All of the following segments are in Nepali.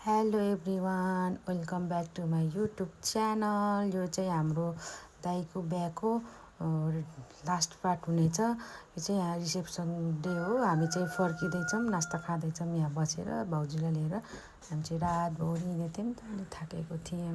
Hello everyone, welcome back to my YouTube channel. यो चाहिँ हाम्रो दाइको बिहाको लास्ट पार्ट हुनेछ। यो चाहिँ यहाँ रिसेप्सन डे हो। हामी चाहिँ फर्किँदैछौँ, नास्ता खाँदैछौँ यहाँ बसेर भाउजूलाई लिएर। हामी चाहिँ रातभरि हिँडेको थियौँ त, अनि थाकेको थियौँ।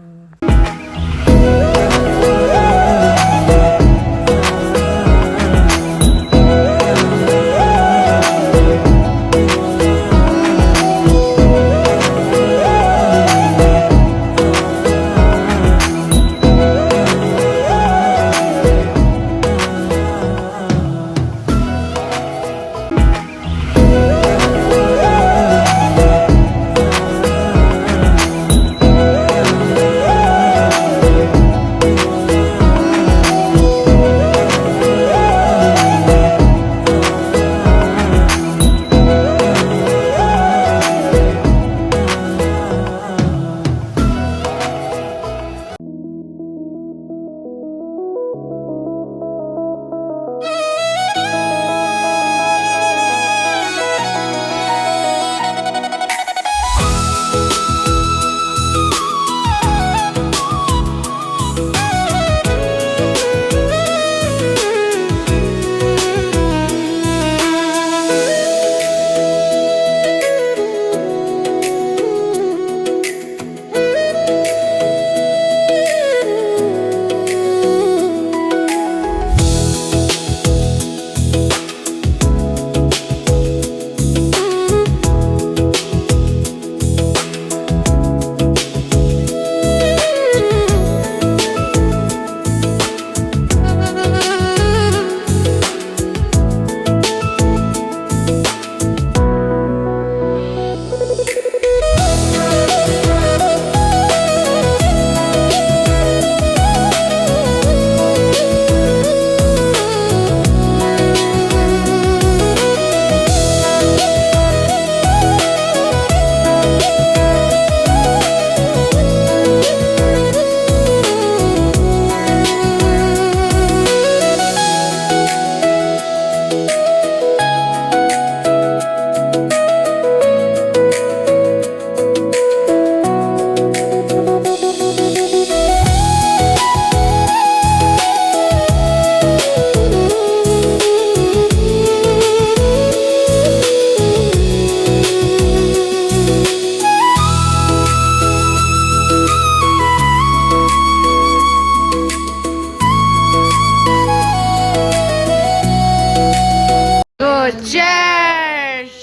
Cheers!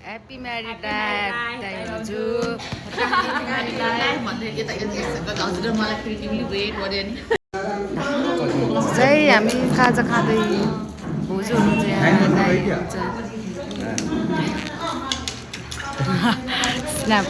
Happy married life, दाइजू। चाहिँ हामी खाजा खाँदै भोजो हुनुहुन्छ यहाँ दाइ हुन्छ। स्न्याप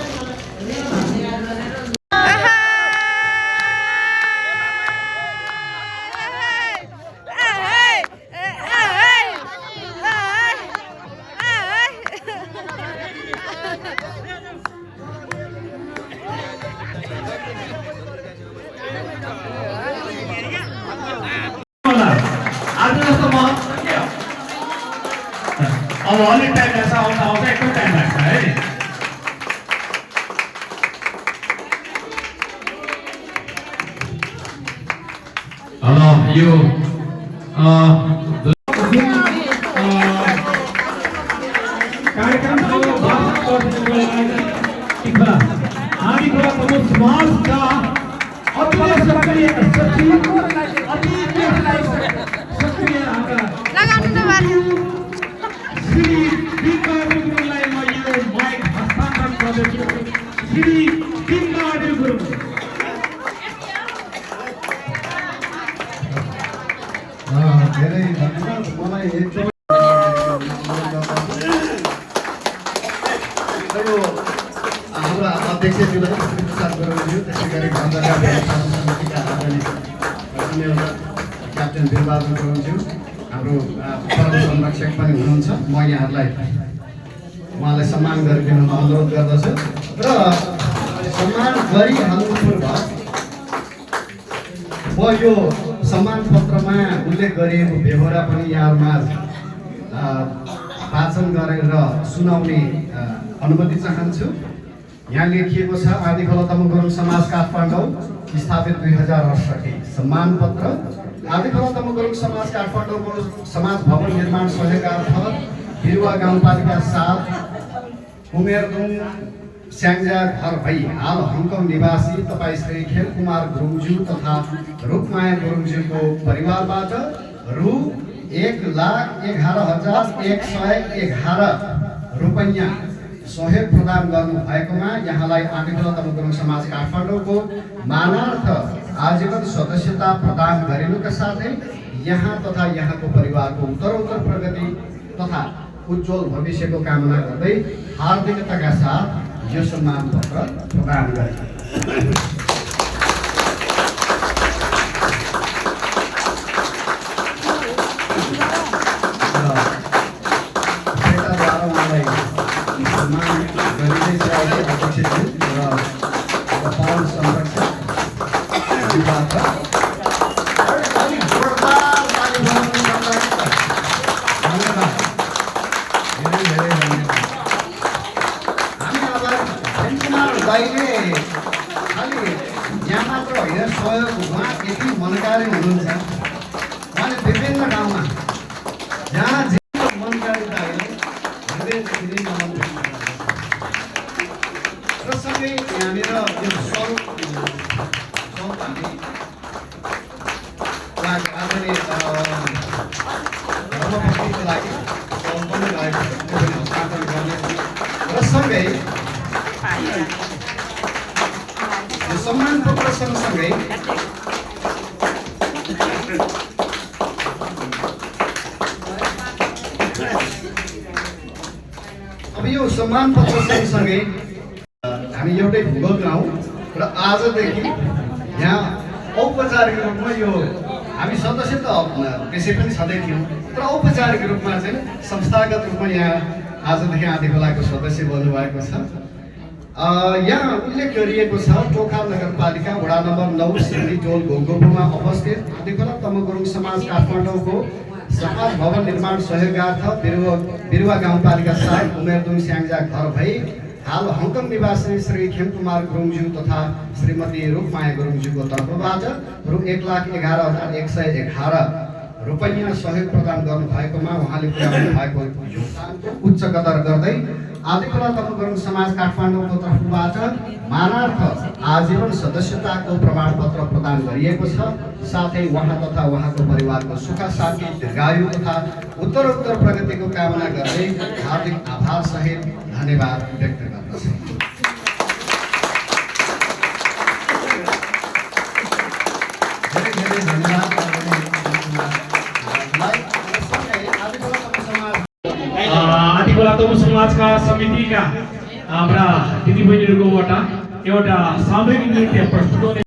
अब अलिक टाइम लाग्छ, आउँदा एकदम टाइम लाग्छ है। हेलो, यो कार्यक्रमको हामी समाजका अति सक्रिय श्री बिङ्गाडु गुरुङलाई म यो माइक हस्तान्तरण गर्दछु। श्री बिङ्गाडु गुरुङ। धेरै धन्यवाद। मलाई एकदमै हाम्रा अध्यक्षज्यूलाई प्रसाद गराउनु, त्यसै गरी समितिका आदरणीय क्याप्टेन वीरबहादुर गराउँछु, हाम्रो परम संरक्षक पनि हुनुहुन्छ। म यहाँहरूलाई उहाँलाई सम्मान गरिदिन अनुरोध गर्दछु र सम्मान गरिहाल्नुपर्छ। म यो सम्मान पत्रमा उल्लेख गरिएको बेहोरा पनि यहाँहरूमा वाचन गरेर सुनाउने अनुमति चाहन्छु। यहाँ लेखिएको छ आदिखोला तमु गुरुङ समाज काठमाडौँ स्थापित 2068 सम्मान पत्र आदिखोला तमु गुरुङ समाज काठमाडौँको समाज भवन निर्माण सहयोगार्थ बिरुवा गाउँपालिका 7 उमेरदुङ स्याङ्जा घर भई हाल हङकङ निवासी तपाईँ श्री खेलकुमार गुरुङज्यू तथा रूपमाया गुरुङज्यूको परिवारबाट रु 1,11,111 रुपैयाँ सहयोग प्रदान गर्नु भएकोमा यहाँलाई आदिखोला तमु गुरुङ समाज काठमाडौँको मानार्थ आजीवन सदस्यता प्रदान गरिनुका साथै यहाँ तथा यहाँको परिवारको उत्तरोत्तर प्रगति तथा उज्जवल भविष्यको कामना गर्दै हार्दिकताका साथ यो सम्मान पत्र प्रदान गरे। यहाँ मात्र होइन सहयोग उहाँ यति मनकारी हुनुहुन्छ उहाँले विभिन्न ठाउँमा जहाँ जे मनकारिता र सँगै यहाँनिर यो स्वरूप हामी आदरणीय धर्मपत्नीको लागि पनि हस्तान्तरण गर्ने र सँगै यो सम्मान पत्र सँगसँगै अब यो सम्मान पत्र सँगसँगै हामी एउटै भूगोल गाउँ र आजदेखि यहाँ औपचारिक रूपमा यो हामी सदस्य त त्यसै पनि छँदै थियौँ तर औपचारिक रूपमा चाहिँ संस्थागत रूपमा यहाँ आजदेखि आदिखोलाको सदस्य बन्नुभएको छ। यहाँ उल्लेख गरिएको छ टोखा नगरपालिका वडा नम्बर 9 सिन्धी टोल घोङ्गोपुमा अवस्थित आदिखोला तमु गुरुङ समाज काठमाडौँको समाज भवन निर्माण सहयोगार्थ बिरुवा गाउँपालिका 7 उमेरदुङ स्याङ्जा घर भई हाल हङकङ निवासी श्री खेमकुमार गुरुङज्यू तथा श्रीमती रूपमाया गुरुङज्यूको तर्फबाट रु 1,11,111 रुपैयाँ सहयोग प्रदान गर्नु भएकोमा उहाँले पुर्याउनु भएको योगदानको उच्च कदर गर्दै आदिखोला तमु गुरुङ समाज काठमाडौँको तर्फबाट मानार्थ आजीवन सदस्यताको प्रमाणपत्र प्रदान गरिएको छ। साथै उहाँ तथा उहाँको परिवारको सुख शान्ति दीर्घायु तथा उत्तरोत्तर प्रगतिको कामना गर्दै हार्दिक आभार सहित धन्यवाद व्यक्त गर्दछु। धेरै धन्यवाद। आदिखोला तमु समाजका समितिका हाम्रा दिदीबहिनीहरूकोबाट एउटा सामूहिक नृत्य प्रस्तुत गर्ने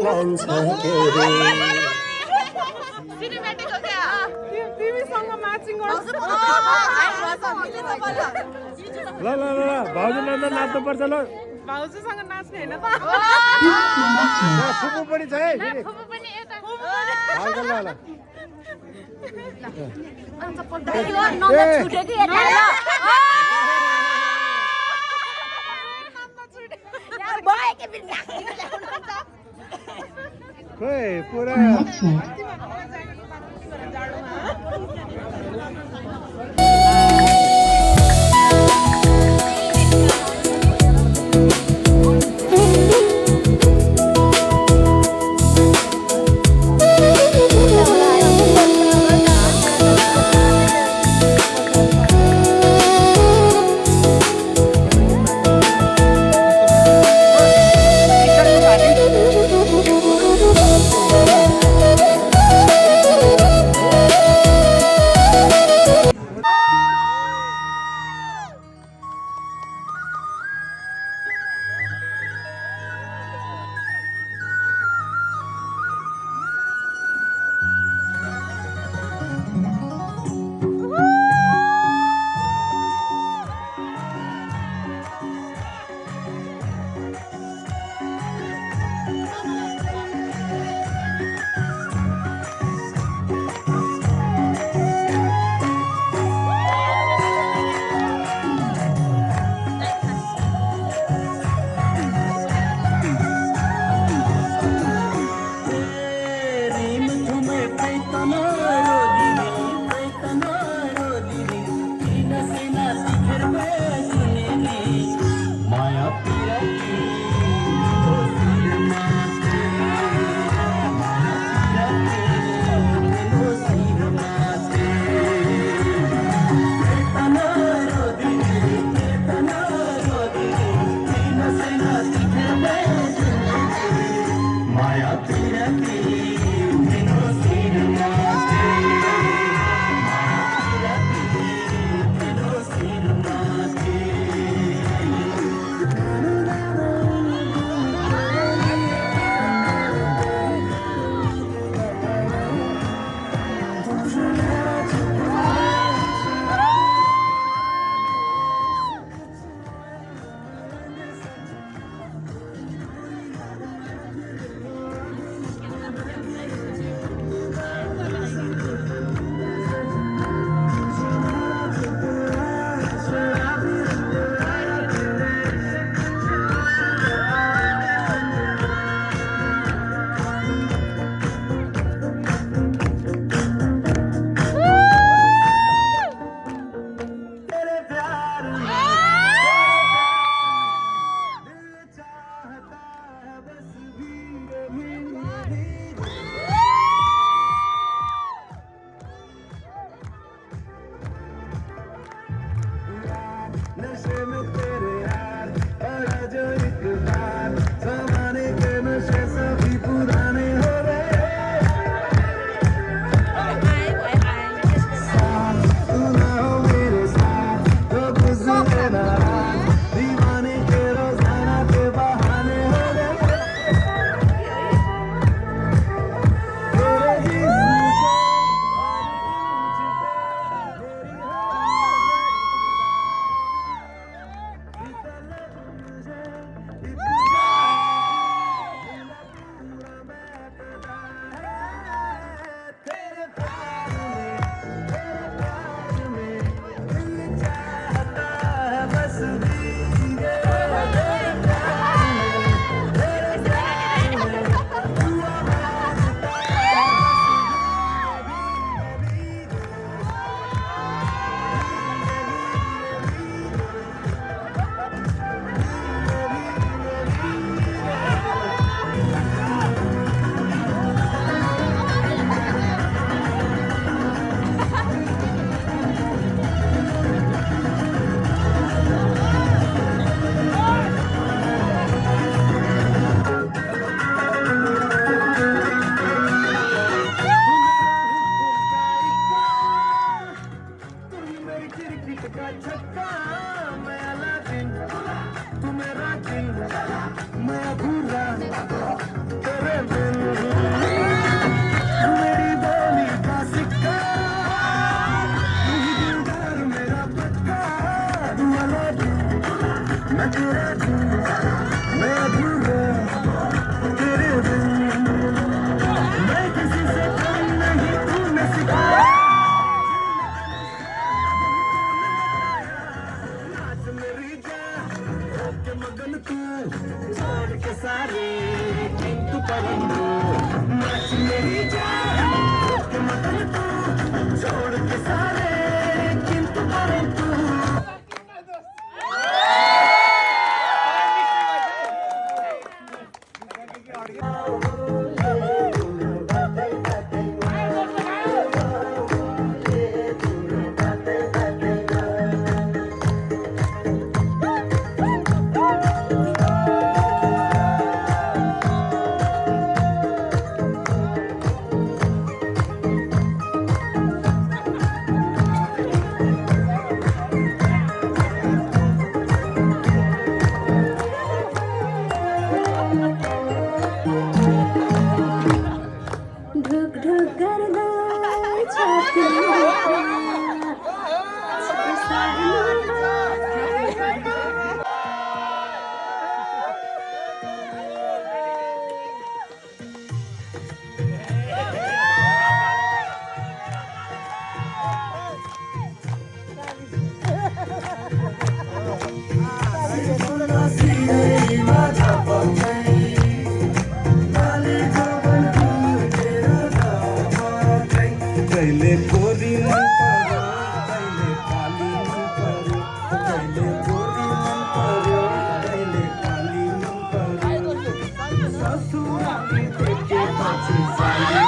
लान्छ के ल ल ल भाउजू नाच्नु पर्छ ल भाउजूसँग नाच्ने होइन त फुपू पनि छ है फेरि ल ल ल खोइ पुरा ढुक ढुक गर्दा छातीमा कहिले गोरी मन पर्यो कहिले काली मन पर्यो कहिले गोरी मन पर्यो कहिले काली मन पर्यो ससुराली देखेपछि साली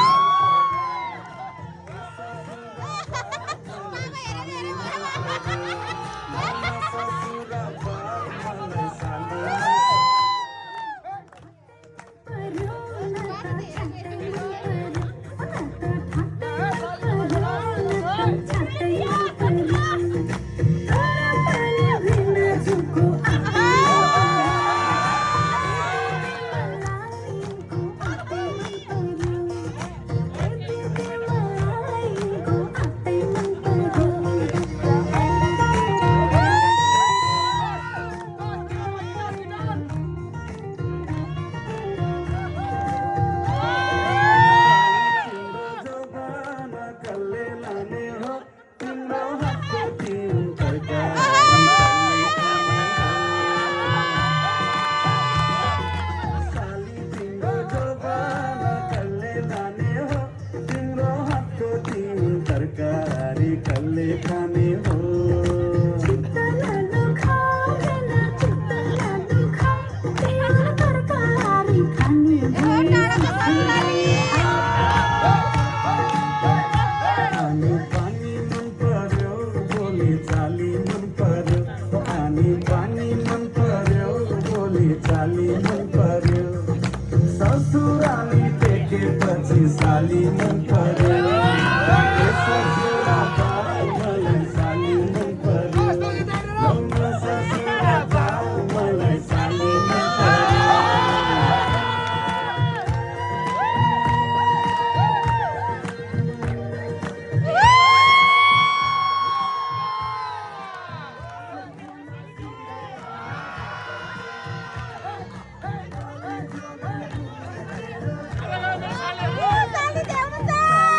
तरकारी कल्ले खाने हो पानी मन पर्यो बोली चाली मन पर्यो पानी मन पर्यो बोली चाली मन पर्यो ससुराली देखेपछि साली मन पर्यो साली देऊ न त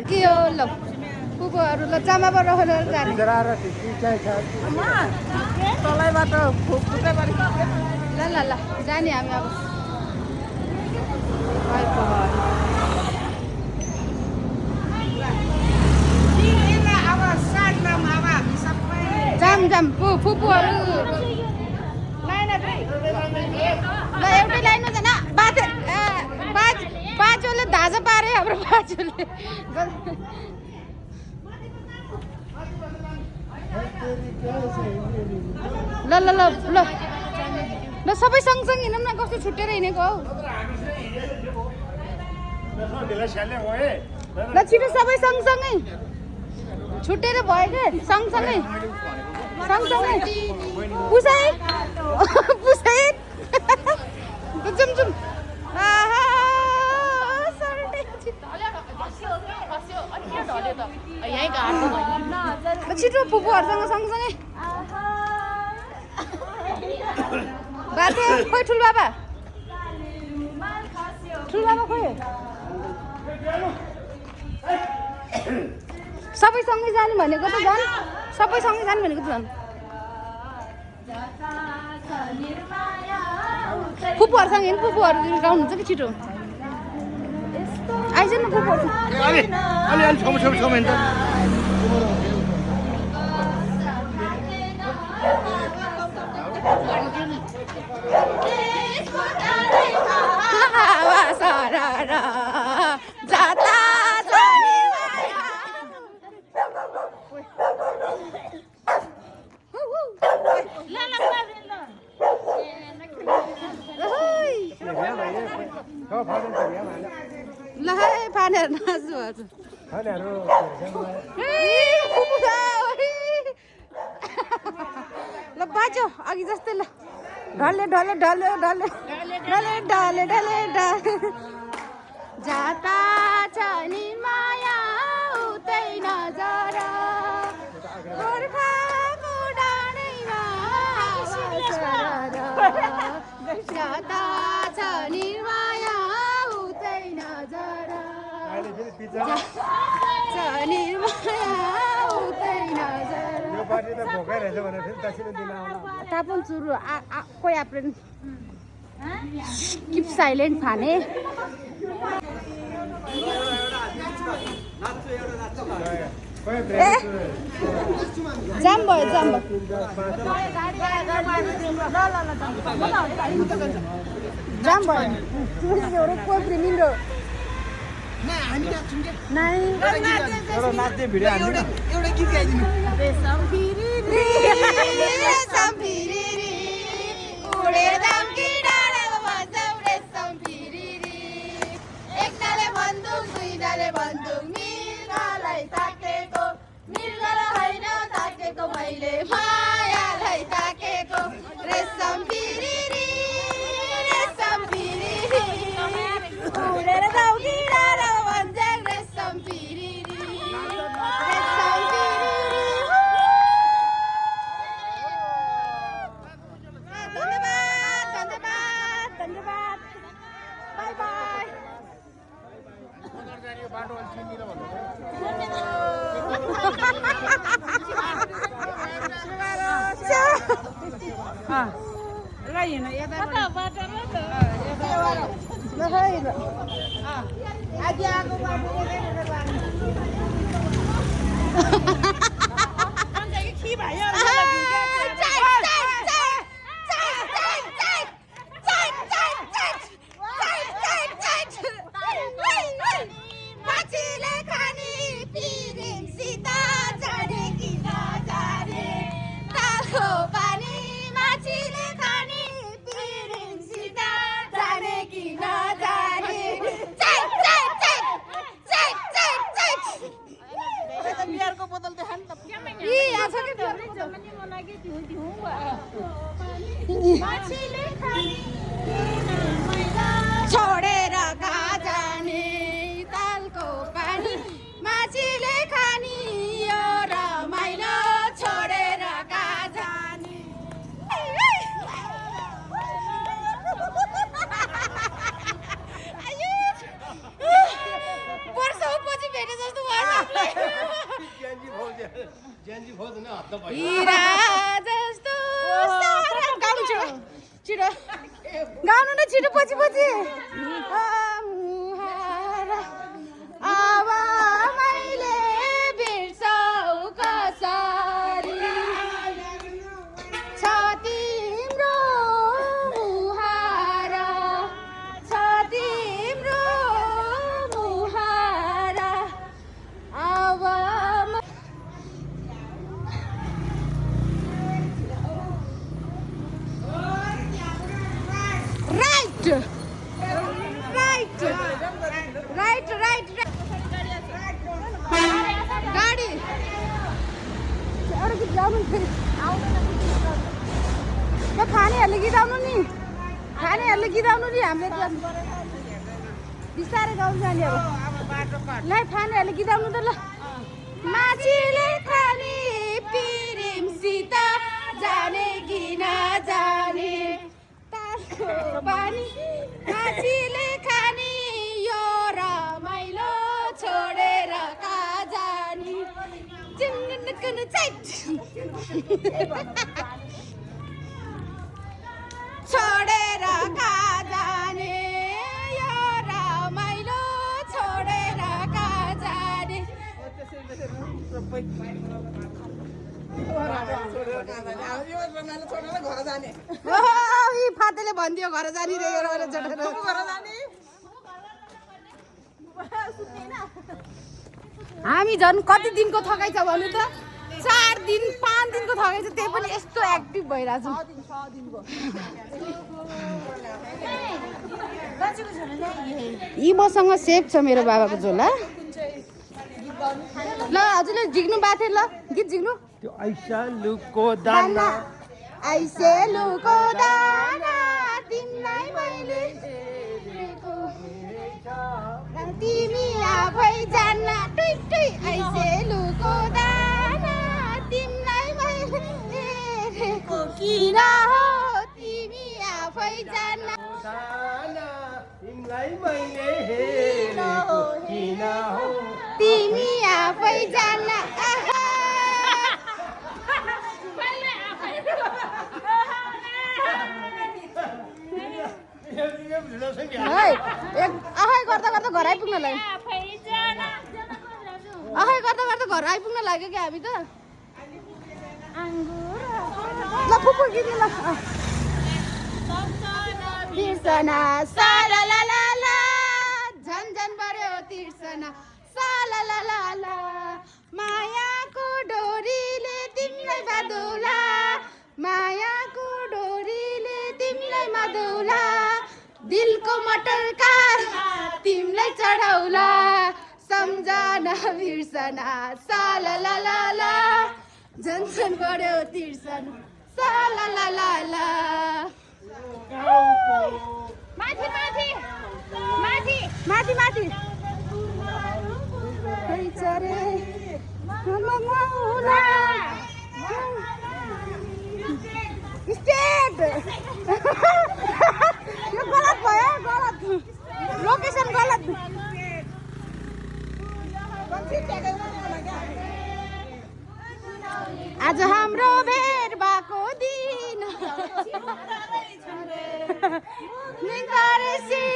के हो ल कुकुरहरू ल जामाबाट राखेर जाने तलैबाट फुटै गरी ल ल ल जाने हामी अब जाम जाम फुपूहरू ल एउटै लाइन हुँदैन बाजुले धाजा पारे हाम्रो बाजुले ल ल ल ल ल सबै सँगसँगै हिँडौँ न कस्तो छुट्टेर हिँडेको हौ ल छिटो सबै सँगसँगै छुट्टेर भयो के सँगसँगै सँगसँगै पुसाइ पुसाइ जाउँ जाउँ छिटो फुपूहरूसँग सँगसँगै बाजे खोइ ठुलबाबा खोइ सबै सँगै जाने भनेको त झन् सबै सँगै जाने भनेको त झन् फुपूहरूसँग हिँड्नु फुपूहरू गाउनुहुन्छ कि छिटो आइज न फुपूहरू ल है पानीहरू नाच्नु ल बाजो अघि जस्तै ल ढले ढले ढले ढले ढले ढले ढले ढले जाता छ नि माया उतै नजर गोर्खाको डाँडैमा जाता छ नि माया उतै नजर नि माया उतै नजर तापन सुरु कोही अप्रेल किप साइलेन्ट फाने जाम भयो जाम भयो कोही मिल्यो नाच्ने भिडियो हाल्नु एउटा गीत गाइदिनु रेशम फिरिरी उडेर दामकी डाँडामा बजाऊ रेशम फिरिरी एकनाले बन्दुक दुईनाले बन्दुक मृगलाई ताकेको मृगलाई होइन ताकेको मैले मायालाई ताकेको रेशम फिरिरी उडेर दामकी डाँडामा बजाऊ रेशम फिरिरी छोडेर कहाँ जाने तालको पानी माछीले खानी यो रमाइलो छोडेर कहाँ जाने वर्षौपछि भेटे जस्तो हिरा जस्तो गाउनु छिटो गाउनु न छिटो पछि पछि अब मैले बिर्सौ कसरी छ तिम्रो मुहार छ तिम्रो मुहार अब राइट राइट राइट राइट गाडी अरू गीत गाउनु फेरि ल खानेहरूले गीत आउनु नि खानेहरूले गीत आउनु नि हामीले बिस्तारै गाउनु जाने अब ल खानेहरूले गीत आउनु त ल माछीले खाने पिरिमसित जाने कि नजाने तालको पानी माछीले खाने यो रमाइलो छोडेर कहाँ जाने चिन्नु चाइट छोडेर कहाँ जाने यो रमाइलो छोडेर कहाँ जाने फातेले भनिदियो घर जाने हामी झन् कति दिनको थकाइ छ भन्नु त 4 दिन 5 दिनको थकाइ छ त्यही पनि यस्तो एक्टिभ भइरहेको छु यी मसँग सेफ छ मेरो बाबाको झोला ल हजुरले झिक्नु भएको थियो ल गीत झिक्नु त्यो ऐसा लुको दाना ऐसे लुको दाना तिमीलाई मैले दिएको तिमी आफै जान्न टुइ टुइ ऐसे लुको दाना तिमीलाई मैले दिएको किन हो तिमी आफै जान्न तिमीलाई मैले हेरेको किन हो तिमी आफै जान्न आफै गर्दा गर्दा घर आइपुग्न लाग्यो आफै गर्दा गर्दा घर आइपुग्न लाग्यो क्या हामी त ल फुपू गीत ल तिर्सना साला ला ला ला झन झन बर्यो तिर्सना साला ला ला ला मायाको डोरीले तिमीलाई बाँधौला मायाको डोरीले तिमीलाई बाँधौला दिलको मटरका तिमीलाई चढाउला सम्झना बिर्सना साला ला ला ला झन झन बढ्यो तिर्सना साला ला ला ला माथि माथि माथि माथि माथि चरे स्टेट यो गलत भयो गलत लोकेसन गलत आज हाम्रो भेट भएको दिन निकारेसी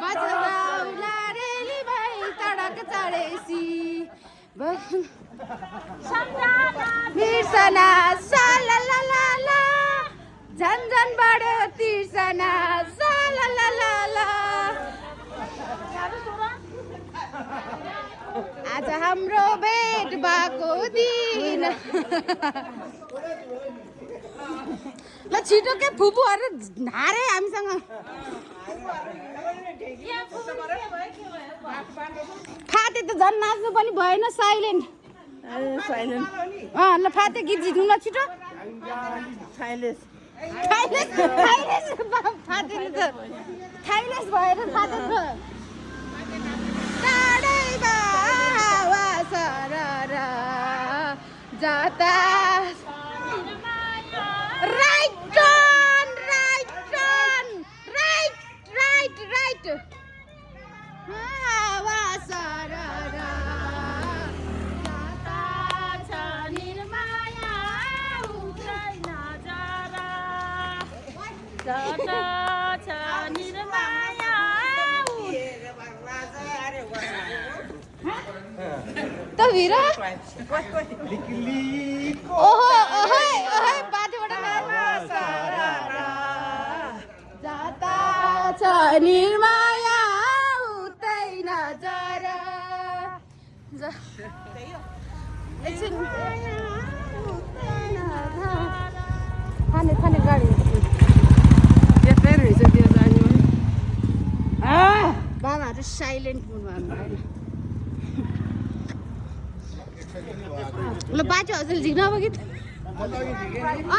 बजौला रेली भाइ तडक चढेसी बिर्सना साला ला ला ला झन झन बढ्यो तिर्सना साला ला ला ला आज हाम्रो भेट भएको दिन ल छिटो के फुपूहरू हारे हामीसँग फाते त झन् नाच्नु पनि भएन साइलेन्ट ल फाते गीत झिक्नु ल छिटो थाइलेस भएर फाटेको टाढैमा हावा सरर जाता राइट टर्न राइट हावा सरर जाता छ निर्माया उत्रैन जरा जाता छ निर्माया त भिरा ओहो ओहे बाटोबाट जाता छ निर्माया उतैन जरा थाने गाडी त्यतै रहेछ त्यो जाने बाबाहरू साइलेन्ट मोडमा होइन ल बाटो हजुर झिक्नु अब कि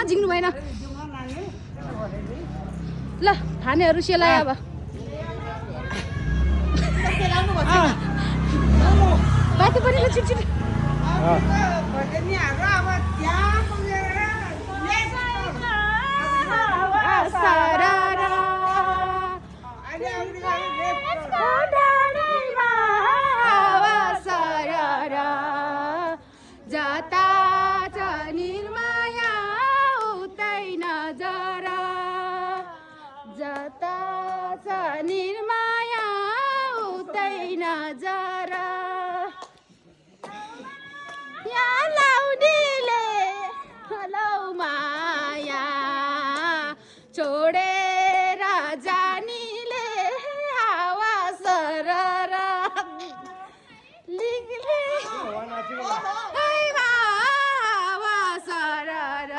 झिक्नु भएन ल खानेहरू सेलायो अब बाटो पनि ल छिटछिट जाता छ निर्माया उतैन जरा जाता छ निर्माया उतैन जरा यहाँ लाउनेले हलौ माया छोडेर जानीले हावा सरर लिगले हावा सरर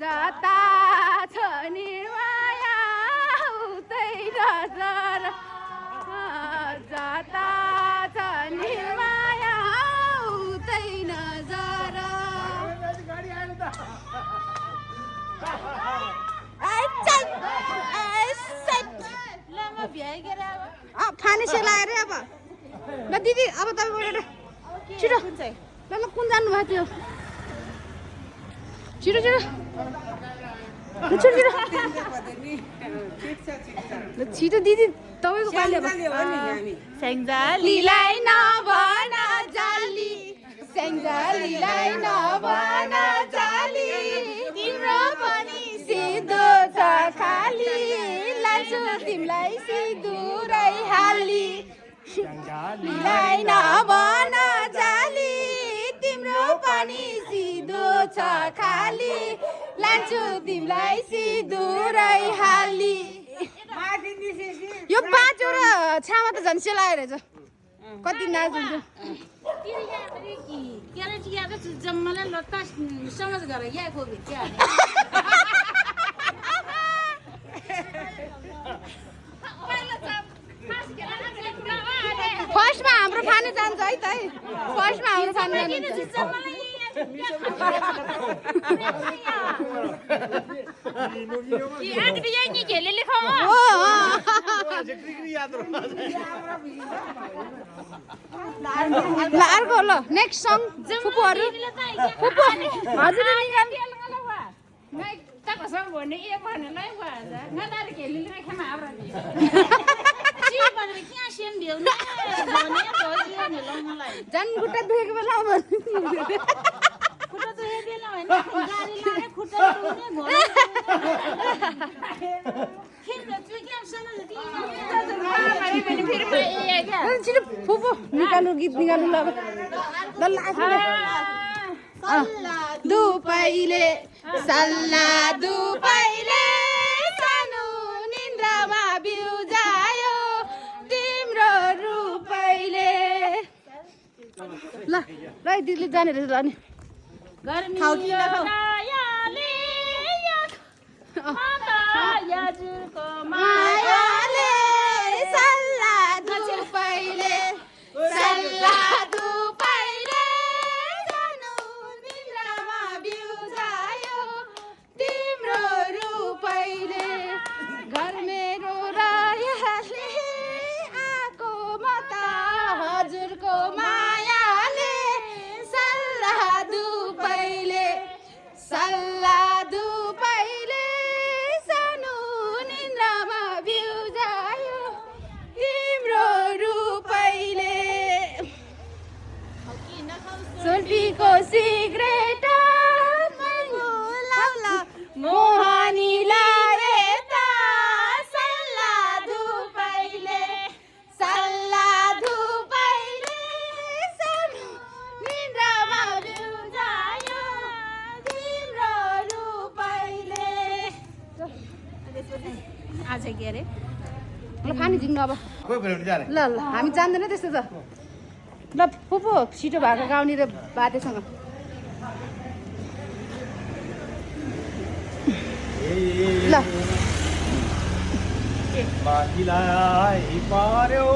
जाता छ निर्माया उतैन जरा जाता छ निर्माया उतैन जरा खाने सेलाएर अब ल दिदी अब तपाईँ छिटो ल कुन जानुभएको थियो छिटो छिटो छिटो छिटो दिदी तपाईँको पालि अब स्याङ्जालीलाई नभन जाली स्याङ्जालीलाई नभन जाली तिम्रो पनि सिधो छ खाली लान्छु तिमीलाई सिधुरै हाली स्याङ्जालीलाई नभन जाली तिम्रो पनि सिधो छ खाली लान्छु तिमीलाई सिधुरै हाली यो 5 वटा छामा त झन् सेलाएर रहेछ कति नाच हुन्छ जम्मालाई लत्ता समझ गर यहाँ को भित्या फर्स्टमा हाम्रो खानु जान्छ है त फर्स्टमा हाम्रो खानु जान्छ ल अर्को ल नेक्स्ट सङ फुपूहरू हजुर झन् खुट्टा दुखेको बेला छिटो फुपू निकाल्नु गीत निकाल्नु ल दुपैले सल्ला दुपैले सानो निन्द्रामा बिउजायो तिम्रो रूपैले ल दिदीले जाने रहेछ अनि मायाले सल्ला दुपैले सानो निन्द्रामा बिउजायो आज के अरे ल खानी झिक्नु अब ल ल हामी जान्दैन त्यस्तो त ल फुपू छिटो भएको गाउने र बातेसँग ल माथिलाई पार्यो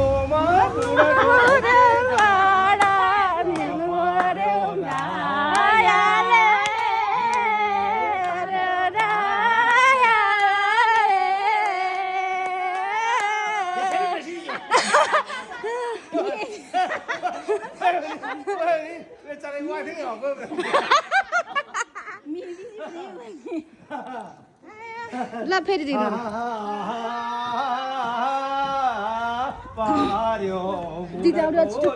ल फेरि दिनु पार्यो दिदी आउँछ छिटो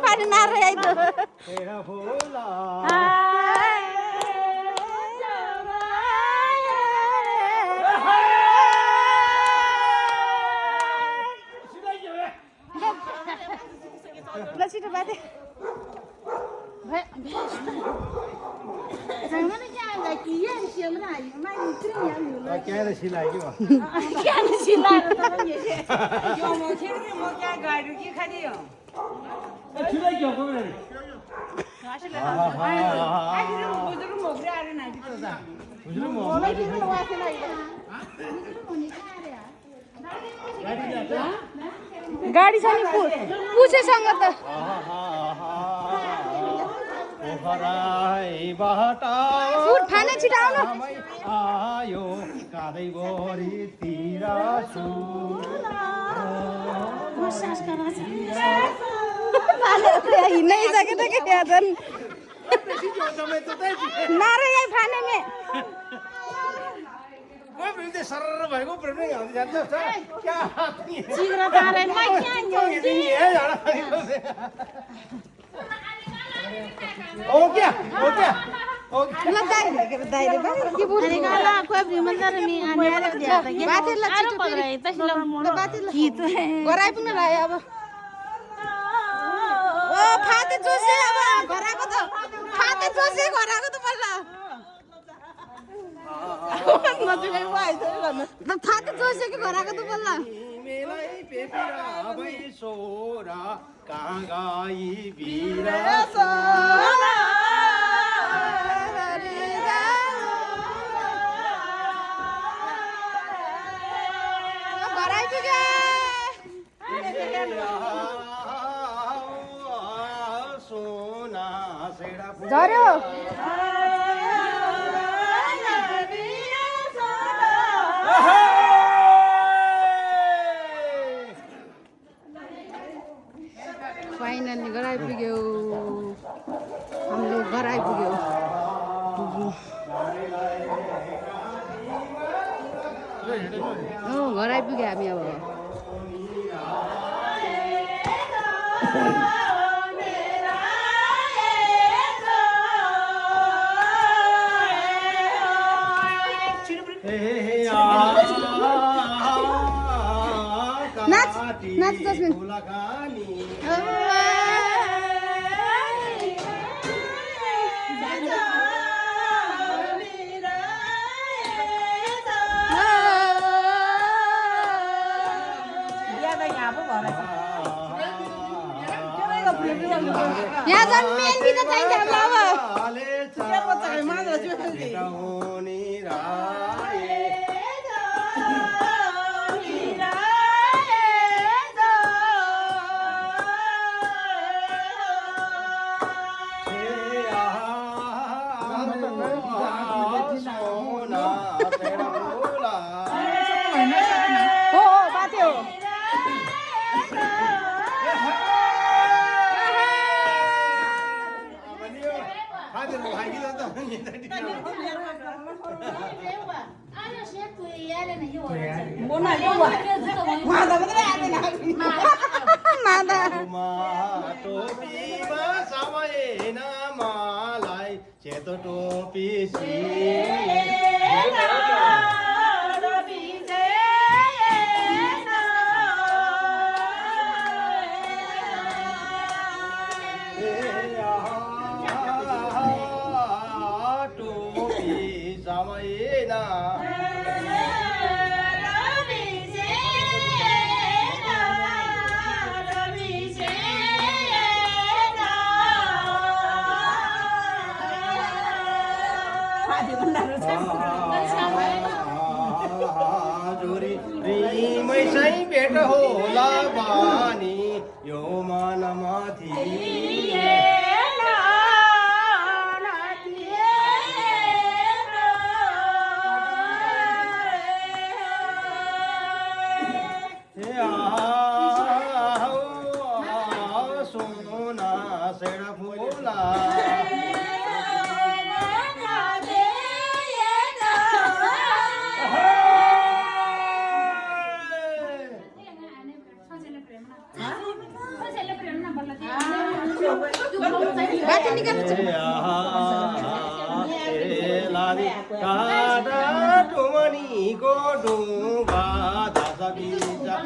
पानी नार आइतो ल छिटो बाटे Jangan jangan lagi ya siapa lagi mai itu ya lu. क्या सिलाइयो क्या सिला र त नि यो म छिर्ने म क्या गाडी के खाने हो छिलाइयो कोमे आखिर बुजुर्ग मोग्रे आरे नाति त मलाई के गर्नु वासे लाई गाडी छ नि पुछेसँग त पोखराईबाट फुट खाने छिटो आउनु आयो काँदैभरितिर छु हिँड्नै सकेन के त्यहाँ झन् नारे यही फाने मे सर भएको प्रेमै जान्छ क्या चिग्रा तारे मै क्या ओ क्या ल दाइ दाइले के बोल्नु अरे गाला कोही भ्रिमन्तर नि अनि आरे दिया त के बाटे ल छिटो परे तसिल ल बाटे ल गराइ पुग्न लाग्यो अब ओ फाते जोसे अब घराको त फाते जोसे घराको त बल्ल नजिकै भएछ भन्नु त फाते जोसे कि घराको त बल्ल मेलै पेपिरा भई सोरा कहाँ गई बिरा घराइ पुगे सोना सेडा झर्यो फाइनली घर आइपुग्यो हाम्रो घर आइपुग्यो घर आइपुग्यो हामी अब नाच नाच जस्मिन यहाँ झन् मेहन्दी त चाहिन्छ हामीलाई हो बाटे हो टोपीमा समय मलाई सेतो टोपी टोपी समय जोरी रिमै चाहिँ भेट होला बानी यो मनमाथि सोना सेडा फुला टुमनीको डुङ्गा दस बिजा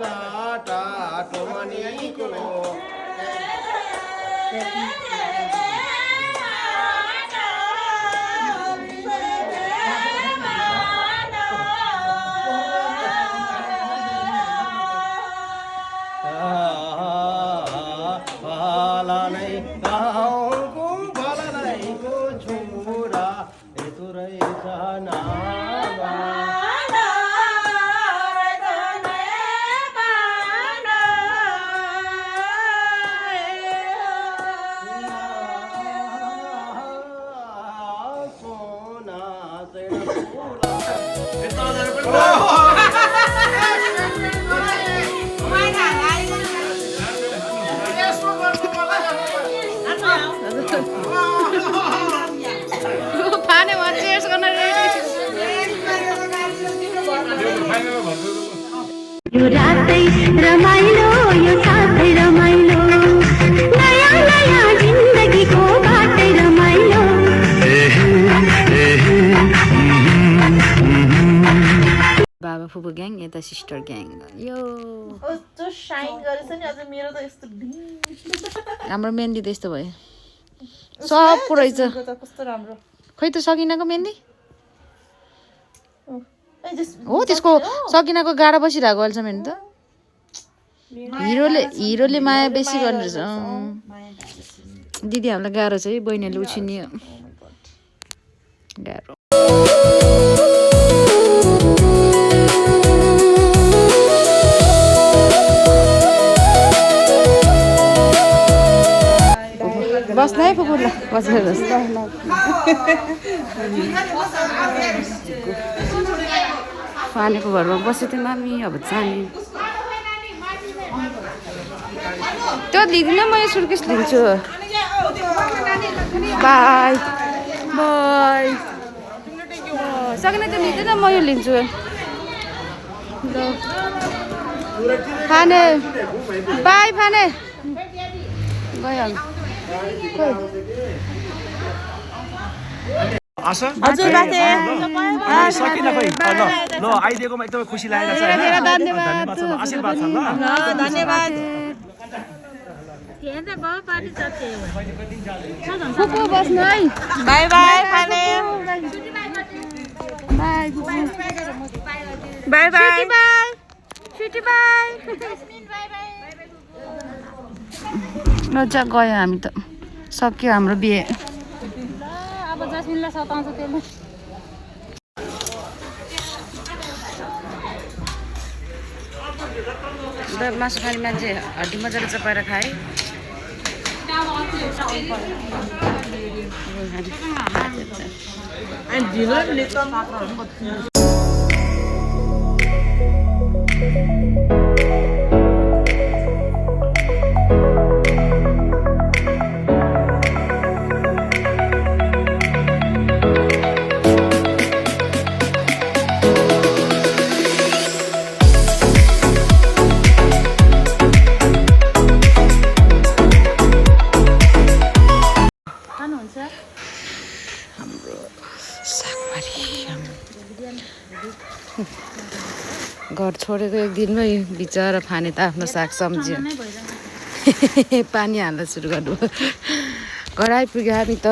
गाटा टुमनीको यो रातै रमाइलो यो साथै रमाइलो नयाँ नयाँ जिन्दगीको बाटै रमाइलो बाबा फुपू ग्याङ यता सिस्टर ग्याङ यो हाम्रो मेहन्दी त यस्तो भयो सब पुरै छ खै त सकिनाको मेहन्दी हो त्यसको सकिनाको गाडा बसिरहेको अहिलेसम्म त हिरोले माया बेसी गर्ने रहेछ दिदी हामीलाई गाह्रो छ है बहिनीले उछिन्यो गाह्रो बस्न है फुपूला बसेर फानेको घरमा बसेको थियो मामी अब जाने त्यो लिँदिनँ म यो सुर्केस लिन्छु बाई बाई सकिन त लिँदैन म यो लिन्छु ल फाने बाई फाने गयो हजुर बाथे सकिन खै ल आइदिएकोमा एकदमै खुसी लागेको छ धन्यवाद आशीर्वाद छ ल धन्यवाद फुपू बस्नु है बाई बाई फाले बाई बाई बाई छुट्टी बाई ल जा गयो हामी त सक्यो हाम्रो बिहे अब जस्मिनलाई सताउँछ त्यसले मासु खाने मान्छे हड्डी मजाले चपाएर खाए घर छोडेको एक दिनमै बिचरा फाने त आफ्नो साग सब्जी पानी हाल्न सुरु गर्नु घर आइपुग्यो हामी त